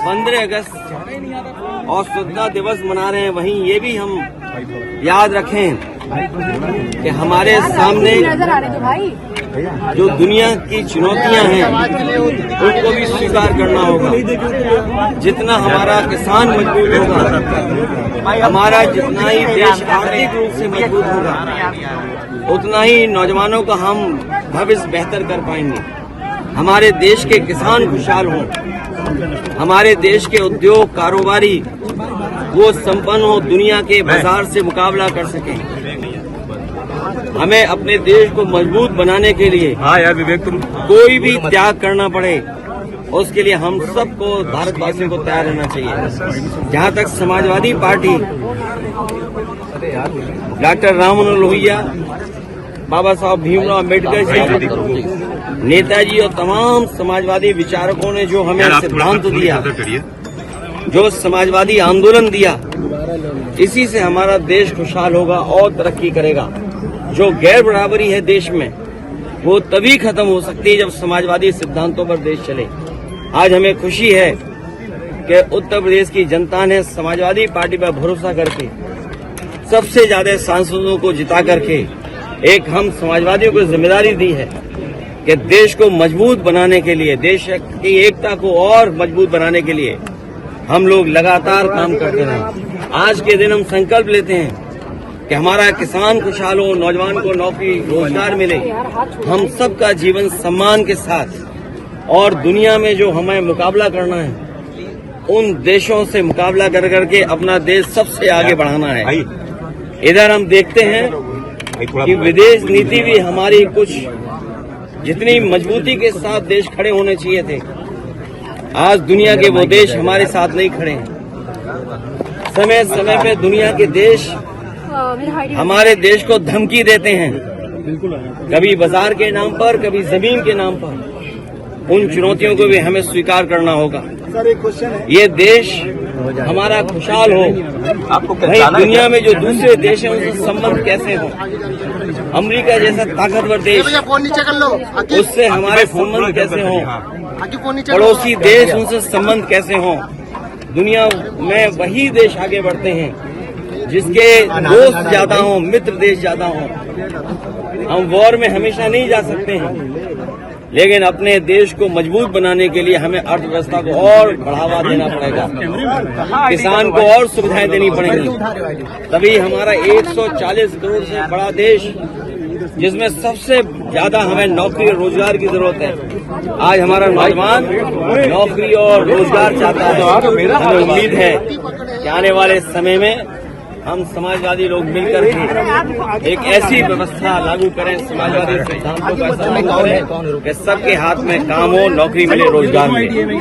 15 अगस्त और स्वतंत्रता दिवस मना रहे हैं, वहीं ये भी हम याद रखें कि हमारे सामने जो दुनिया की चुनौतियां हैं उनको भी स्वीकार करना होगा। जितना हमारा किसान मजबूत होगा, हमारा जितना ही देश आर्थिक रूप से मजबूत होगा, उतना ही नौजवानों का हम भविष्य बेहतर कर पाएंगे। हमारे देश के किसान खुशहाल हों, हमारे देश के उद्योग कारोबारी वो संपन्न हो, दुनिया के बाजार से मुकाबला कर सकें। हमें अपने देश को मजबूत बनाने के लिए कोई भी त्याग करना पड़े, उसके लिए हम सबको भारतवासियों को तैयार रहना चाहिए। जहां तक समाजवादी पार्टी डॉक्टर राम मनोहर लोहिया, बाबा साहब भीमराव अम्बेडकर जी, नेताजी और तमाम समाजवादी विचारकों ने जो हमें सिद्धांत दिया, जो समाजवादी आंदोलन दिया, इसी से हमारा देश खुशहाल होगा और तरक्की करेगा। जो गैर बराबरी है देश में, वो तभी खत्म हो सकती है जब समाजवादी सिद्धांतों पर देश चले। आज हमें खुशी है कि उत्तर प्रदेश की जनता ने समाजवादी पार्टी पर भरोसा करके सबसे ज्यादा सांसदों को जिता करके एक हम समाजवादियों को जिम्मेदारी दी है कि देश को मजबूत बनाने के लिए, देश की एकता को और मजबूत बनाने के लिए हम लोग लगातार काम करते रहें। आज के दिन हम संकल्प लेते हैं कि हमारा किसान खुशहाल हो, नौजवान को नौकरी रोजगार मिले, हम सबका जीवन सम्मान के साथ, और दुनिया में जो हमें मुकाबला करना है उन देशों से मुकाबला कर करके अपना देश सबसे आगे बढ़ाना है। इधर हम देखते हैं कि विदेश नीति भी हमारी कुछ जितनी मजबूती के साथ देश खड़े होने चाहिए थे, आज दुनिया के वो देश हमारे साथ नहीं खड़े हैं। समय समय पे दुनिया के देश हमारे देश को धमकी देते हैं, कभी बाजार के नाम पर, कभी जमीन के नाम पर। उन चुनौतियों को भी हमें स्वीकार करना होगा। ये देश हमारा खुशहाल हो, भाई दुनिया में जो दूसरे देश हैं उनसे संबंध कैसे हो। अमेरिका जैसा ताकतवर देश, उससे हमारे संबंध कैसे हों, पड़ोसी देश उनसे संबंध कैसे हों। दुनिया में वही देश आगे बढ़ते हैं जिसके दोस्त ज्यादा हों, मित्र देश ज्यादा हों। हम वॉर में हमेशा नहीं जा सकते हैं, लेकिन अपने देश को मजबूत बनाने के लिए हमें अर्थव्यवस्था को और बढ़ावा देना पड़ेगा, किसान को और सुविधाएं देनी पड़ेंगी। तभी हमारा 140 करोड़ से बड़ा देश, जिसमें सबसे ज्यादा हमें नौकरी और रोजगार की जरूरत है, आज हमारा नौजवान नौकरी और रोजगार चाहता है। हमें उम्मीद है कि आने वाले समय में हम समाजवादी लोग मिलकर के एक ऐसी व्यवस्था लागू करें, समाजवादी सिद्धांतों का ऐसा कि सबके हाथ में काम हो, नौकरी मिले, रोजगार मिले।